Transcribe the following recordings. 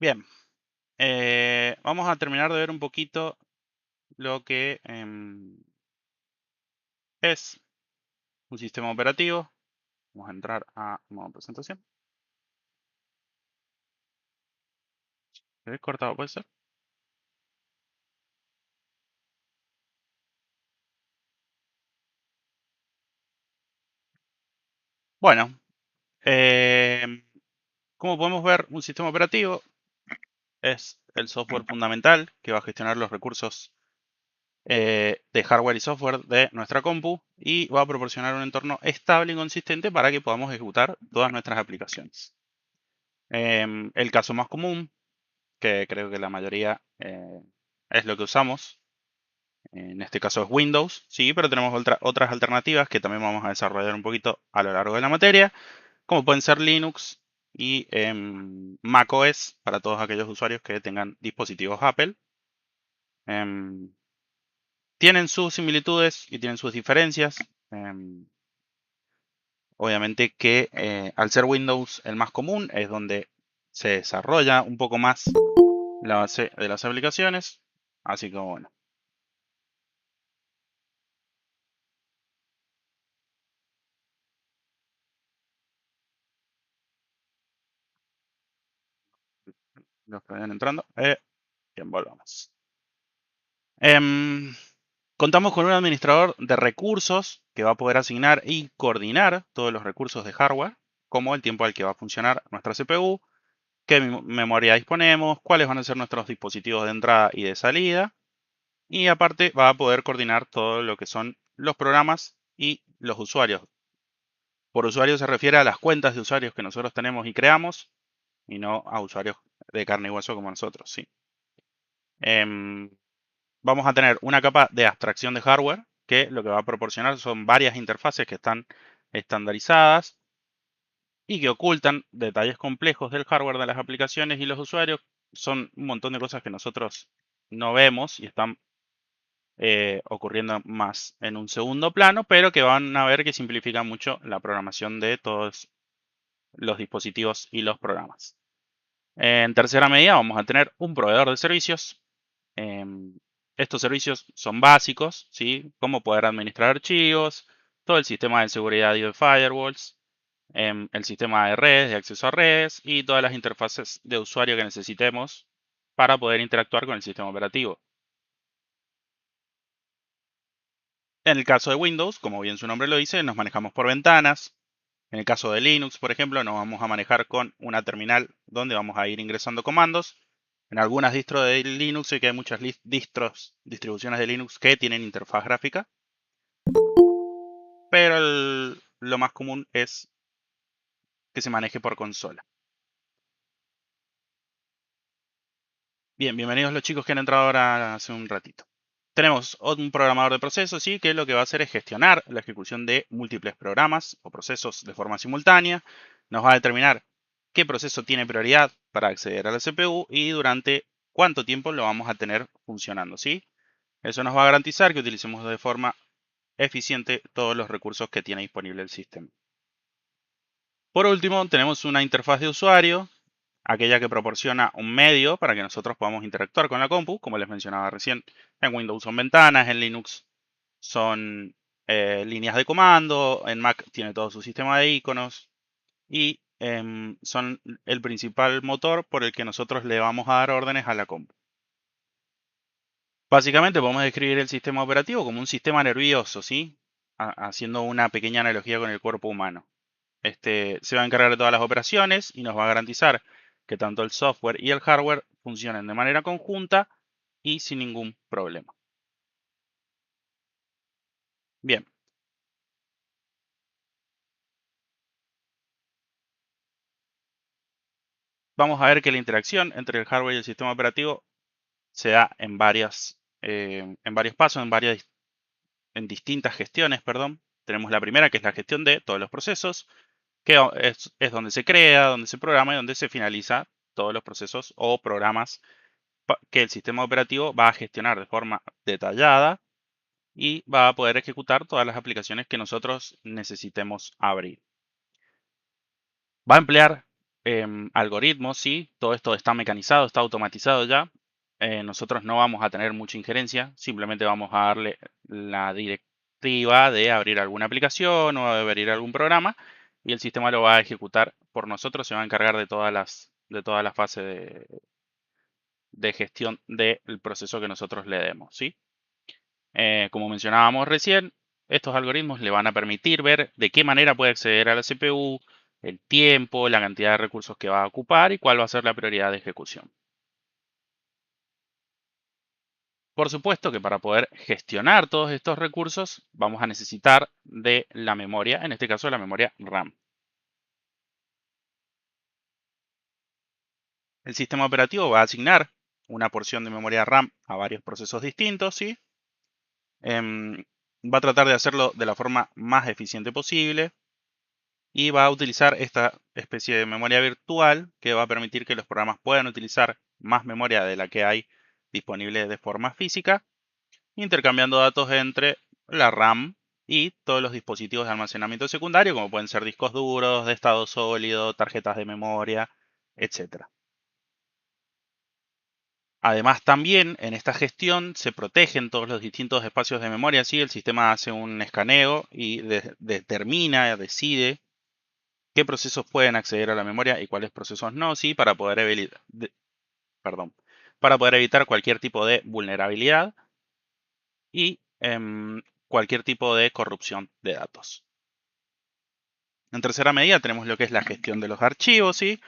Bien, vamos a terminar de ver un poquito lo que es un sistema operativo. Vamos a entrar a modo presentación. ¿Se ve cortado? ¿Puede ser? Bueno, como podemos ver, un sistema operativo es el software fundamental que va a gestionar los recursos de hardware y software de nuestra compu y va a proporcionar un entorno estable y consistente para que podamos ejecutar todas nuestras aplicaciones. El caso más común, que creo que la mayoría es lo que usamos, en este caso es Windows, sí, pero tenemos otras alternativas que también vamos a desarrollar un poquito a lo largo de la materia, como pueden ser Linux y macOS para todos aquellos usuarios que tengan dispositivos Apple. Em, Tienen sus similitudes y tienen sus diferencias. Obviamente que al ser Windows el más común es donde se desarrolla un poco más la base de las aplicaciones. Así que bueno, los que vayan entrando, bien, volvamos. Em, Contamos con un administrador de recursos que va a poder asignar y coordinar todos los recursos de hardware, como el tiempo al que va a funcionar nuestra CPU, qué memoria disponemos, cuáles van a ser nuestros dispositivos de entrada y de salida. Y aparte va a poder coordinar todo lo que son los programas y los usuarios. Por usuario se refiere a las cuentas de usuarios que nosotros tenemos y creamos y no a usuarios de carne y hueso como nosotros, ¿sí? Em, Vamos a tener una capa de abstracción de hardware que lo que va a proporcionar son varias interfaces que están estandarizadas y que ocultan detalles complejos del hardware de las aplicaciones y los usuarios. Son un montón de cosas que nosotros no vemos y están ocurriendo más en un segundo plano, pero que van a ver que simplifica mucho la programación de todos los dispositivos y los programas. En tercera medida vamos a tener un proveedor de servicios. Em, Estos servicios son básicos, ¿sí? Como poder administrar archivos, todo el sistema de seguridad y de firewalls, el sistema de redes, de acceso a redes y todas las interfaces de usuario que necesitemos para poder interactuar con el sistema operativo. En el caso de Windows, como bien su nombre lo dice, nos manejamos por ventanas. En el caso de Linux, por ejemplo, nos vamos a manejar con una terminal donde vamos a ir ingresando comandos. En algunas distros de Linux sé que hay muchas distribuciones de Linux que tienen interfaz gráfica, pero lo más común es que se maneje por consola. Bien, bienvenidos los chicos que han entrado ahora hace un ratito. Tenemos un programador de procesos, ¿sí? Que lo que va a hacer es gestionar la ejecución de múltiples programas o procesos de forma simultánea. Nos va a determinar qué proceso tiene prioridad para acceder a la CPU y durante cuánto tiempo lo vamos a tener funcionando, ¿sí? Eso nos va a garantizar que utilicemos de forma eficiente todos los recursos que tiene disponible el sistema. Por último, tenemos una interfaz de usuario, aquella que proporciona un medio para que nosotros podamos interactuar con la compu, como les mencionaba recién. En Windows son ventanas, en Linux son líneas de comando, en Mac tiene todo su sistema de iconos y son el principal motor por el que nosotros le vamos a dar órdenes a la compu. Básicamente podemos describir el sistema operativo como un sistema nervioso, ¿sí? Haciendo una pequeña analogía con el cuerpo humano. Este se va a encargar de todas las operaciones y nos va a garantizar que tanto el software y el hardware funcionen de manera conjunta y sin ningún problema. Bien, vamos a ver que la interacción entre el hardware y el sistema operativo se da en varios pasos, en distintas gestiones, perdón. Tenemos la primera, que es la gestión de todos los procesos, que es donde se crea, donde se programa y donde se finaliza todos los procesos o programas que el sistema operativo va a gestionar de forma detallada y va a poder ejecutar todas las aplicaciones que nosotros necesitemos abrir. Va a emplear algoritmos, sí, todo esto está mecanizado, está automatizado ya. Nosotros no vamos a tener mucha injerencia, simplemente vamos a darle la directiva de abrir alguna aplicación o de abrir algún programa y el sistema lo va a ejecutar por nosotros, se va a encargar de toda la fase de gestión del proceso que nosotros le demos, ¿sí? Como mencionábamos recién, estos algoritmos le van a permitir ver de qué manera puede acceder a la CPU, el tiempo, la cantidad de recursos que va a ocupar y cuál va a ser la prioridad de ejecución. Por supuesto que para poder gestionar todos estos recursos vamos a necesitar de la memoria, en este caso la memoria RAM. El sistema operativo va a asignar una porción de memoria RAM a varios procesos distintos, ¿sí? Va a tratar de hacerlo de la forma más eficiente posible y va a utilizar esta especie de memoria virtual que va a permitir que los programas puedan utilizar más memoria de la que hay disponible de forma física, intercambiando datos entre la RAM y todos los dispositivos de almacenamiento secundario, como pueden ser discos duros, de estado sólido, tarjetas de memoria, etc. Además, también en esta gestión se protegen todos los distintos espacios de memoria. ¿Sí? El sistema hace un escaneo y determina, decide qué procesos pueden acceder a la memoria y cuáles procesos no, ¿sí? Perdón, para poder evitar cualquier tipo de vulnerabilidad y cualquier tipo de corrupción de datos. En tercera medida tenemos lo que es la gestión de los archivos, ¿sí?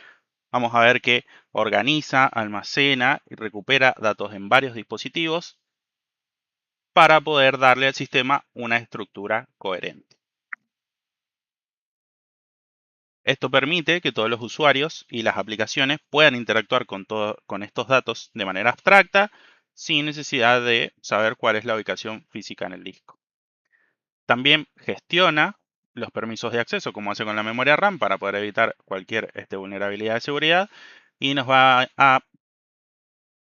Vamos a ver que organiza, almacena y recupera datos en varios dispositivos para poder darle al sistema una estructura coherente. Esto permite que todos los usuarios y las aplicaciones puedan interactuar con estos datos de manera abstracta sin necesidad de saber cuál es la ubicación física en el disco. También gestiona los permisos de acceso, como hace con la memoria RAM, para poder evitar cualquier vulnerabilidad de seguridad y nos va a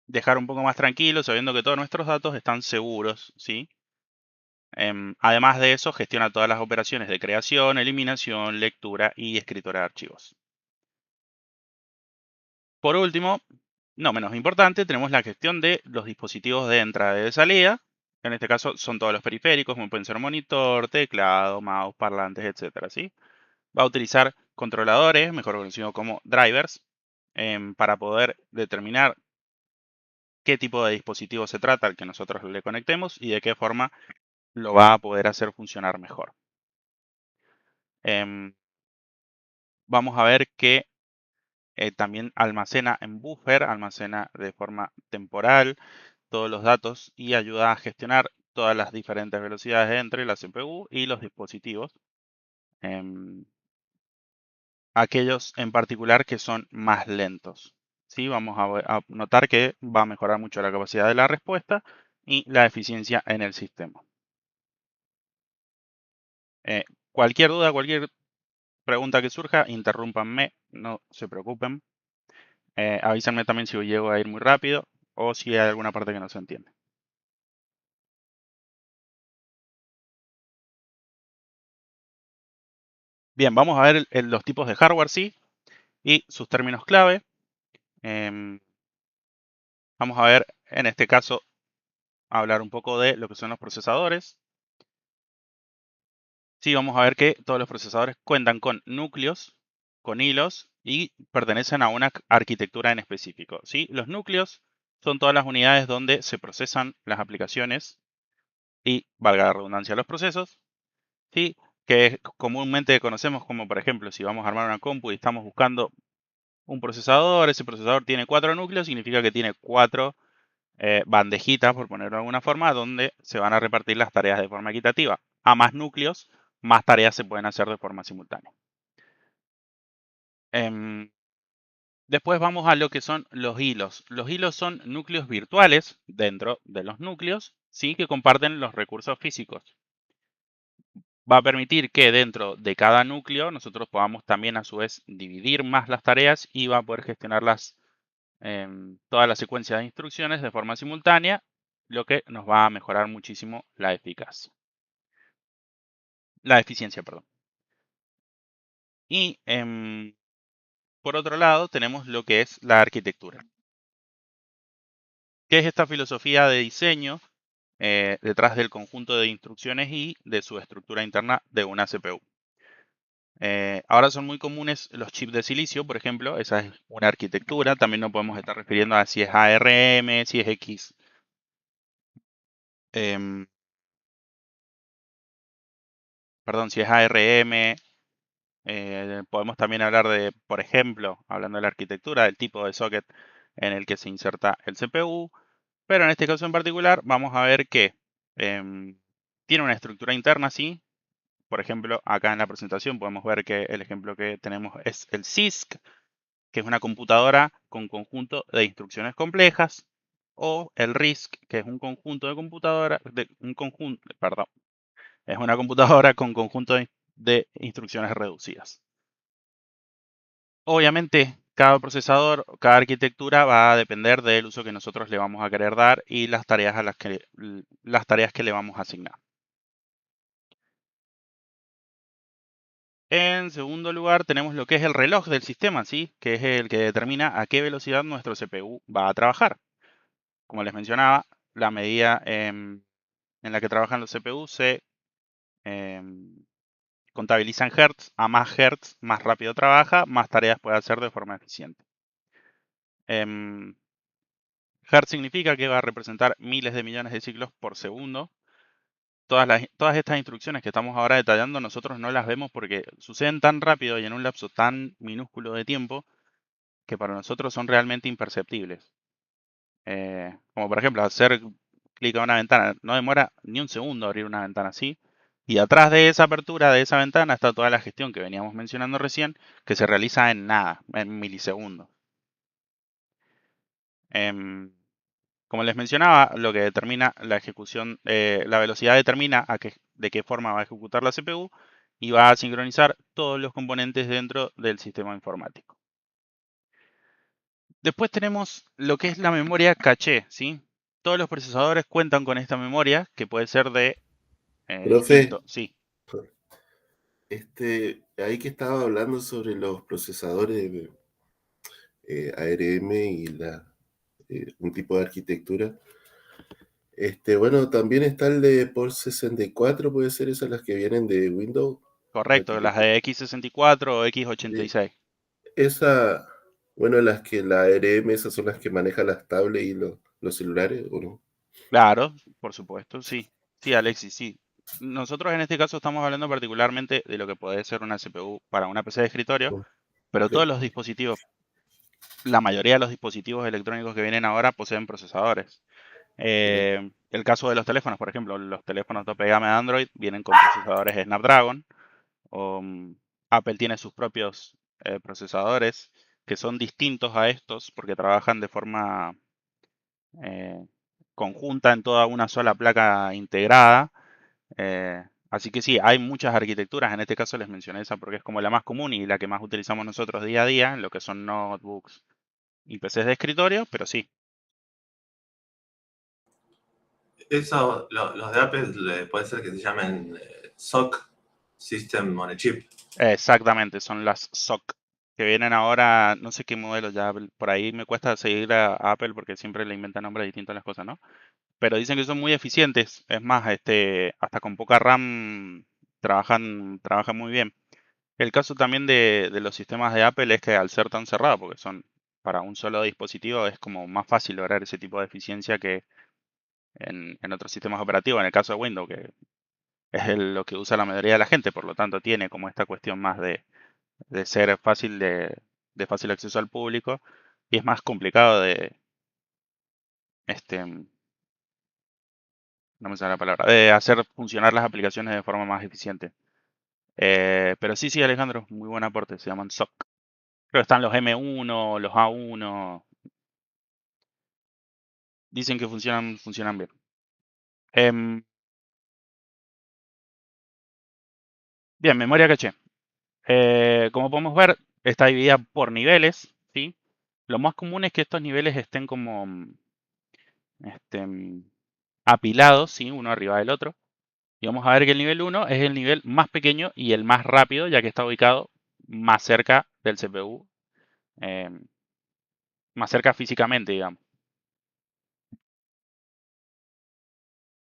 dejar un poco más tranquilos sabiendo que todos nuestros datos están seguros, ¿sí? Además de eso, gestiona todas las operaciones de creación, eliminación, lectura y escritura de archivos. Por último, no menos importante, tenemos la gestión de los dispositivos de entrada y de salida. En este caso son todos los periféricos, como pueden ser monitor, teclado, mouse, parlantes, etc. ¿sí? Va a utilizar controladores, mejor conocido como drivers, para poder determinar qué tipo de dispositivo se trata al que nosotros le conectemos y de qué forma lo va a poder hacer funcionar mejor. Em, Vamos a ver que también almacena en buffer, almacena de forma temporal todos los datos y ayuda a gestionar todas las diferentes velocidades entre la CPU y los dispositivos. Aquellos en particular que son más lentos. ¿Sí? Vamos a notar que va a mejorar mucho la capacidad de la respuesta y la eficiencia en el sistema. Eh, Cualquier duda, cualquier pregunta que surja, interrúmpanme, no se preocupen. Avísenme también si llego a ir muy rápido o si hay alguna parte que no se entiende. Bien, vamos a ver los tipos de hardware, sí, y sus términos clave. Em, Vamos a ver, en este caso, hablar un poco de lo que son los procesadores. Sí, vamos a ver que todos los procesadores cuentan con núcleos, con hilos y pertenecen a una arquitectura en específico. ¿Sí? Los núcleos son todas las unidades donde se procesan las aplicaciones y, valga la redundancia, los procesos, ¿sí? Que comúnmente conocemos como, por ejemplo, si vamos a armar una compu y estamos buscando un procesador, ese procesador tiene 4 núcleos, significa que tiene 4 bandejitas, por ponerlo de alguna forma, donde se van a repartir las tareas de forma equitativa. A más núcleos, más tareas se pueden hacer de forma simultánea. Después vamos a lo que son los hilos. Los hilos son núcleos virtuales dentro de los núcleos, ¿sí? Que comparten los recursos físicos. Va a permitir que dentro de cada núcleo nosotros podamos también a su vez dividir más las tareas y va a poder gestionar toda la secuencia de instrucciones de forma simultánea, lo que nos va a mejorar muchísimo la eficacia. La eficiencia, perdón. Y por otro lado, tenemos lo que es la arquitectura. ¿Qué es esta filosofía de diseño detrás del conjunto de instrucciones y de su estructura interna de una CPU? Ahora son muy comunes los chips de silicio, por ejemplo, esa es una arquitectura. También nos podemos estar refiriendo a si es ARM, si es X. Perdón, si es ARM. Podemos también hablar de, por ejemplo, hablando de la arquitectura, del tipo de socket en el que se inserta el CPU. Pero en este caso en particular, vamos a ver que tiene una estructura interna, sí. Por ejemplo, acá en la presentación podemos ver que el ejemplo que tenemos es el CISC, que es una computadora con conjunto de instrucciones complejas, o el RISC, que es un conjunto de computadoras, perdón, es una computadora con conjunto de instrucciones reducidas. Obviamente, cada procesador, cada arquitectura va a depender del uso que nosotros le vamos a querer dar y las tareas que le vamos a asignar. En segundo lugar, tenemos lo que es el reloj del sistema, ¿sí? Que es el que determina a qué velocidad nuestro CPU va a trabajar. Como les mencionaba, la medida en la que trabajan los CPU se em, contabiliza en hertz, más rápido trabaja, más tareas puede hacer de forma eficiente. Em, Hertz significa que va a representar miles de millones de ciclos por segundo. Todas estas instrucciones que estamos ahora detallando, nosotros no las vemos porque suceden tan rápido y en un lapso tan minúsculo de tiempo que para nosotros son realmente imperceptibles. Como por ejemplo, hacer clic a una ventana. No demora ni un segundo abrir una ventana así. Y atrás de esa apertura de esa ventana está toda la gestión que veníamos mencionando recién, que se realiza en nada, en milisegundos. Em, Como les mencionaba, lo que determina la ejecución, la velocidad determina de qué forma va a ejecutar la CPU y va a sincronizar todos los componentes dentro del sistema informático. Después tenemos lo que es la memoria caché, ¿sí? Todos los procesadores cuentan con esta memoria que puede ser de Profe, distinto, sí, ahí que estaba hablando sobre los procesadores ARM y un tipo de arquitectura. Bueno, también está el de por 64, puede ser esas las que vienen de Windows, la correcto, las arquitectura. de x64 o x86. Esa, bueno, la ARM, esas son las que manejan las tablets y los celulares, ¿o no? Claro, por supuesto, sí. Sí, Alexis, sí. Nosotros en este caso estamos hablando particularmente de lo que puede ser una CPU para una PC de escritorio, No. pero Ok, todos los dispositivos, la mayoría de los dispositivos electrónicos que vienen ahora poseen procesadores. ya. El caso de los teléfonos, por ejemplo, los teléfonos tope gama de Android vienen con procesadores Snapdragon. O, Apple tiene sus propios procesadores que son distintos a estos porque trabajan de forma eh, conjunta en toda una sola placa integrada. Así que sí, hay muchas arquitecturas. En este caso les mencioné esa porque es como la más común y la que más utilizamos nosotros día a día en lo que son notebooks y PCs de escritorio, pero sí, Eso, los de Apple puede ser que se llamen SoC, System on a Chip. exactamente, son las SoC que vienen ahora, no sé qué modelo ya, por ahí me cuesta seguir a Apple porque siempre le inventan nombres distintos a las cosas, ¿no? Pero dicen que son muy eficientes. Es más, hasta con poca RAM trabajan muy bien. El caso también de los sistemas de Apple es que al ser tan cerrados, porque son para un solo dispositivo, es como más fácil lograr ese tipo de eficiencia que en otros sistemas operativos. En el caso de Windows, que es lo que usa la mayoría de la gente, por lo tanto tiene como esta cuestión más de ser fácil de fácil acceso al público y es más complicado este, no me sale la palabra, de hacer funcionar las aplicaciones de forma más eficiente. Pero sí, sí, Alejandro, muy buen aporte, se llaman SOC. Creo que están los M1, los A1, dicen que funcionan bien. Em, Bien, memoria caché. Como podemos ver, está dividida por niveles, ¿sí? Lo más común es que estos niveles estén como este, apilados, ¿sí? Uno arriba del otro. Y vamos a ver que el nivel 1 es el nivel más pequeño y el más rápido, ya que está ubicado más cerca del CPU más cerca físicamente, digamos.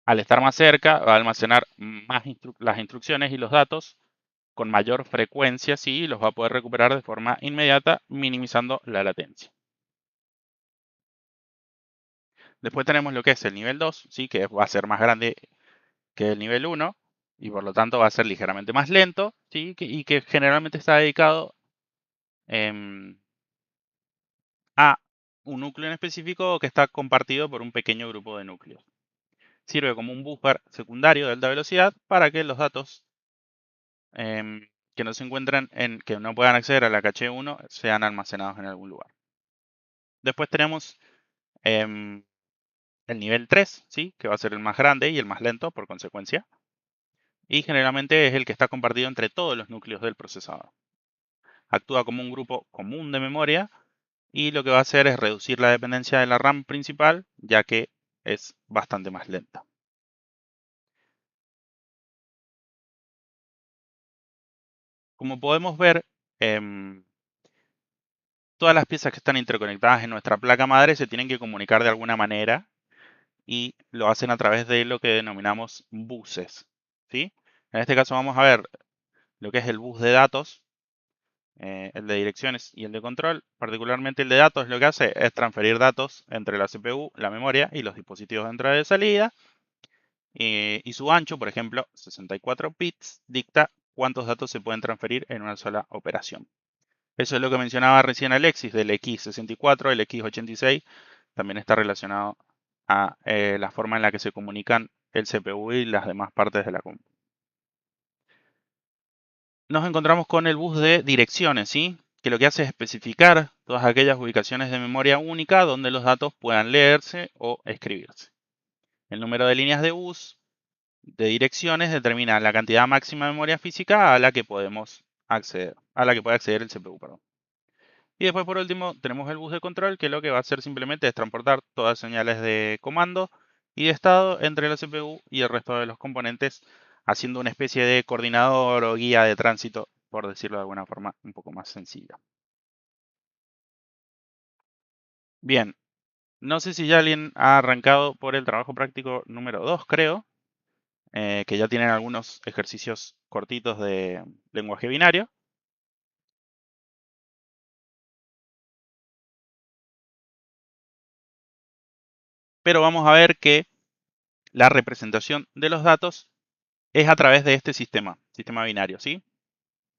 Al estar más cerca, va a almacenar más las instrucciones y los datos con mayor frecuencia, sí, y los va a poder recuperar de forma inmediata, minimizando la latencia. Después tenemos lo que es el nivel 2, ¿sí? Que va a ser más grande que el nivel 1 y por lo tanto va a ser ligeramente más lento, ¿sí? Y que generalmente está dedicado a un núcleo en específico que está compartido por un pequeño grupo de núcleos. Sirve como un buffer secundario de alta velocidad para que los datos que no se encuentran que no puedan acceder a la caché 1 sean almacenados en algún lugar. Después tenemos el nivel 3, ¿sí? Que va a ser el más grande y el más lento por consecuencia. Y generalmente es el que está compartido entre todos los núcleos del procesador. Actúa como un grupo común de memoria y lo que va a hacer es reducir la dependencia de la RAM principal, ya que es bastante más lenta. Como podemos ver, todas las piezas que están interconectadas en nuestra placa madre se tienen que comunicar de alguna manera y lo hacen a través de lo que denominamos buses, ¿sí? En este caso vamos a ver lo que es el bus de datos, el de direcciones y el de control. Particularmente el de datos lo que hace es transferir datos entre la CPU, la memoria y los dispositivos de entrada y de salida. Y su ancho, por ejemplo, 64 bits, dicta cuántos datos se pueden transferir en una sola operación. Eso es lo que mencionaba recién Alexis del X64, el X86, también está relacionado a la forma en la que se comunican el CPU y las demás partes de la compu. Nos encontramos con el bus de direcciones, ¿sí? Que lo que hace es especificar todas aquellas ubicaciones de memoria única donde los datos puedan leerse o escribirse. El número de líneas de bus de direcciones determina la cantidad máxima de memoria física a la que podemos acceder, a la que puede acceder el CPU, perdón. Y después por último tenemos el bus de control, que lo que va a hacer simplemente es transportar todas las señales de comando y de estado entre la CPU y el resto de los componentes, haciendo una especie de coordinador o guía de tránsito, por decirlo de alguna forma un poco más sencilla. Bien, no sé si ya alguien ha arrancado por el trabajo práctico número 2, creo, que ya tienen algunos ejercicios cortitos de lenguaje binario. Pero vamos a ver que la representación de los datos es a través de este sistema binario, ¿sí?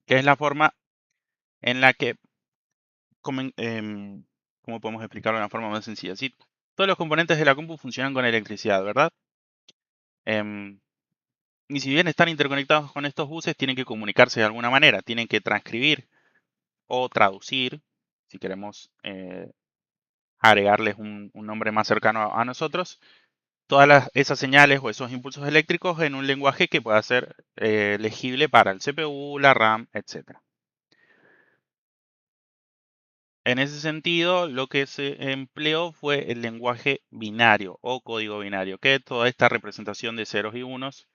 Que es la forma en la que, ¿cómo podemos explicarlo de una forma más sencilla? ¿Sí? Todos los componentes de la compu funcionan con electricidad, ¿verdad? Y si bien están interconectados con estos buses, tienen que comunicarse de alguna manera, tienen que transcribir o traducir, si queremos agregarles un nombre más cercano a nosotros, todas esas señales o esos impulsos eléctricos en un lenguaje que pueda ser legible para el CPU, la RAM, etc. En ese sentido, lo que se empleó fue el lenguaje binario o código binario, que es toda esta representación de ceros y unos.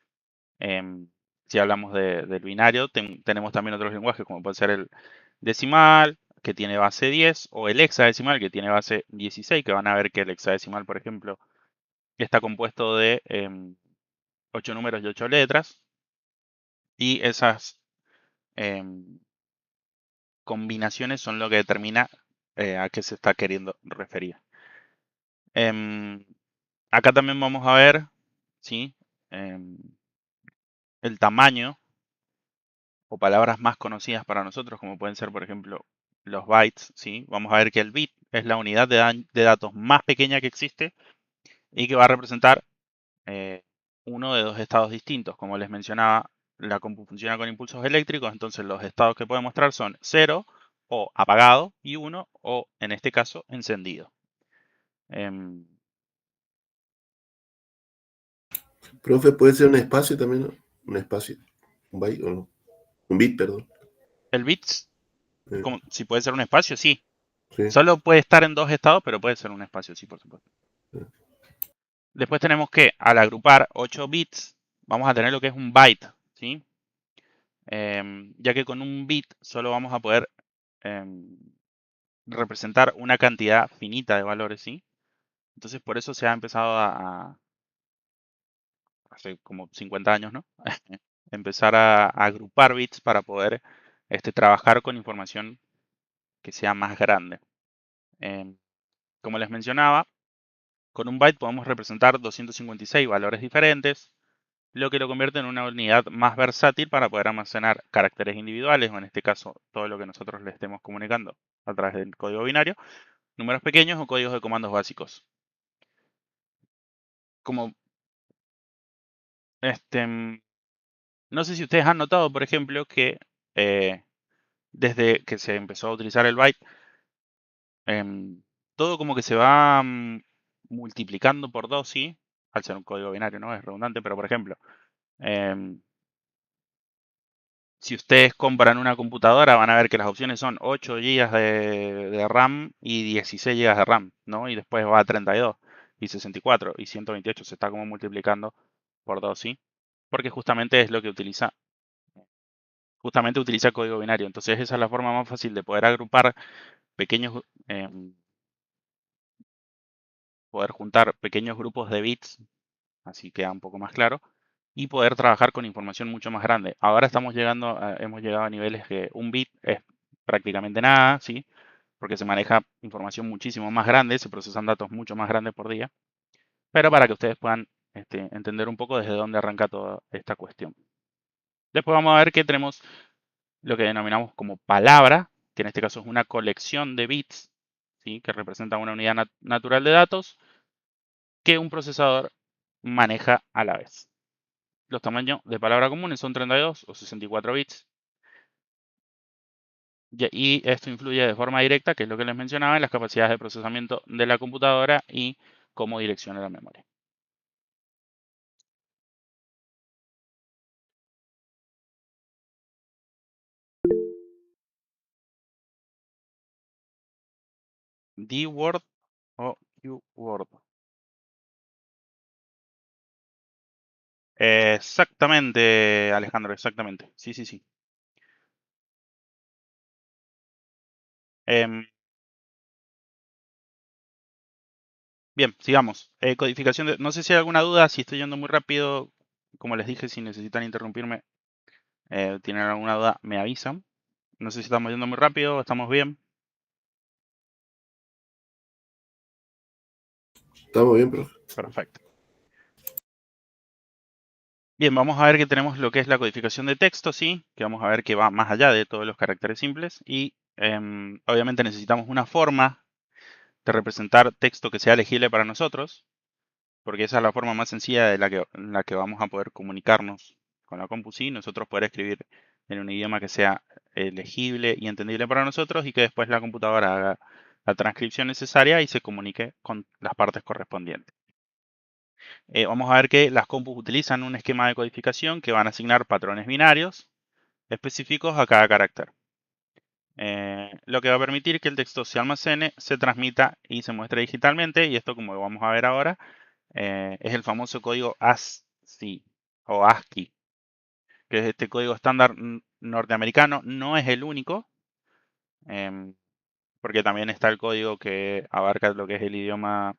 Si hablamos del binario, tenemos también otros lenguajes, como puede ser el decimal, que tiene base 10, o el hexadecimal, que tiene base 16, que van a ver que el hexadecimal, por ejemplo, está compuesto de 8 números y 8 letras. Y esas combinaciones son lo que determina a qué se está queriendo referir. Acá también vamos a ver, ¿sí? El tamaño o palabras más conocidas para nosotros, como pueden ser, por ejemplo, los bytes, ¿sí? Vamos a ver que el bit es la unidad de datos más pequeña que existe y que va a representar uno de dos estados distintos. Como les mencionaba, la compu funciona con impulsos eléctricos, entonces los estados que puede mostrar son 0 o apagado y 1 o, en este caso, encendido. Profe, ¿puede ser un espacio también, no? Un espacio, un byte o no. Un bit, perdón. El bit, como, si puede ser un espacio, sí. Sí. Solo puede estar en dos estados, pero puede ser un espacio, sí, por supuesto. Sí. Después tenemos que, al agrupar 8 bits, vamos a tener lo que es un byte, ¿sí? Ya que con un bit solo vamos a poder representar una cantidad finita de valores, ¿sí? Entonces por eso se ha empezado hace como 50 años, ¿no? Empezar a agrupar bits para poder trabajar con información que sea más grande. Como les mencionaba, con un byte podemos representar 256 valores diferentes, lo que lo convierte en una unidad más versátil para poder almacenar caracteres individuales, o en este caso todo lo que nosotros le estemos comunicando a través del código binario, números pequeños o códigos de comandos básicos. Como no sé si ustedes han notado, por ejemplo, que desde que se empezó a utilizar el byte, todo como que se va multiplicando por 2, ¿sí? Al ser un código binario, ¿no? Es redundante, pero por ejemplo, si ustedes compran una computadora, van a ver que las opciones son 8 GB de RAM y 16 GB de RAM, ¿no? Y después va a 32 y 64 y 128, se está como multiplicando por 2, ¿sí? Porque justamente es lo que utiliza código binario. Entonces esa es la forma más fácil de poder agrupar pequeños, poder juntar pequeños grupos de bits, así queda un poco más claro, y poder trabajar con información mucho más grande. Ahora hemos llegado a niveles que un bit es prácticamente nada, ¿sí? Porque se maneja información muchísimo más grande, se procesan datos mucho más grandes por día, pero para que ustedes puedan entender un poco desde dónde arranca toda esta cuestión. Después vamos a ver que tenemos lo que denominamos como palabra, que en este caso es una colección de bits, ¿sí? Que representa una unidad natural de datos que un procesador maneja a la vez. Los tamaños de palabra comunes son 32 o 64 bits. Y esto influye de forma directa, que es lo que les mencionaba, en las capacidades de procesamiento de la computadora y cómo direcciona la memoria. D-word o Q-word. Exactamente, Alejandro, exactamente. Sí, sí, sí. Bien, sigamos. Codificación de... No sé si hay alguna duda, si estoy yendo muy rápido. Como les dije, si necesitan interrumpirme, tienen alguna duda, me avisan. No sé si estamos yendo muy rápido, estamos bien. Estamos bien, profe. Perfecto. Bien, vamos a ver que tenemos lo que es la codificación de texto, ¿sí? Que vamos a ver que va más allá de todos los caracteres simples. Y obviamente necesitamos una forma de representar texto que sea legible para nosotros, porque esa es la forma más sencilla en la que vamos a poder comunicarnos con la compu, ¿sí? Nosotros poder escribir en un idioma que sea legible y entendible para nosotros y que después la computadora haga la transcripción necesaria y se comunique con las partes correspondientes. Vamos a ver que las compus utilizan un esquema de codificación que van a asignar patrones binarios específicos a cada carácter. Lo que va a permitir que el texto se almacene, se transmita y se muestre digitalmente. Y esto, como lo vamos a ver ahora, es el famoso código ASCII o ASCII, que es este código estándar norteamericano. No es el único, porque también está el código que abarca lo que es el idioma,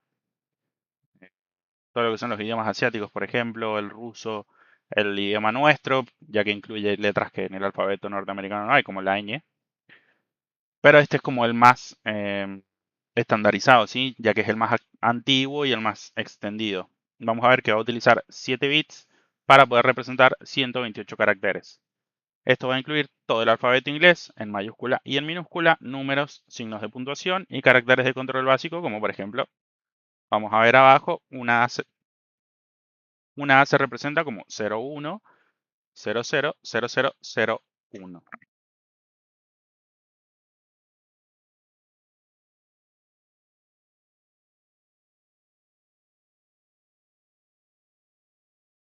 todo lo que son los idiomas asiáticos, por ejemplo, el ruso, el idioma nuestro, ya que incluye letras que en el alfabeto norteamericano no hay, como la ñ. Pero este es como el más estandarizado, ¿sí? Ya que es el más antiguo y el más extendido. Vamos a ver que va a utilizar 7 bits para poder representar 128 caracteres. Esto va a incluir todo el alfabeto inglés en mayúscula y en minúscula, números, signos de puntuación y caracteres de control básico, como por ejemplo, vamos a ver abajo, una A se representa como 01, 00, 00, 01.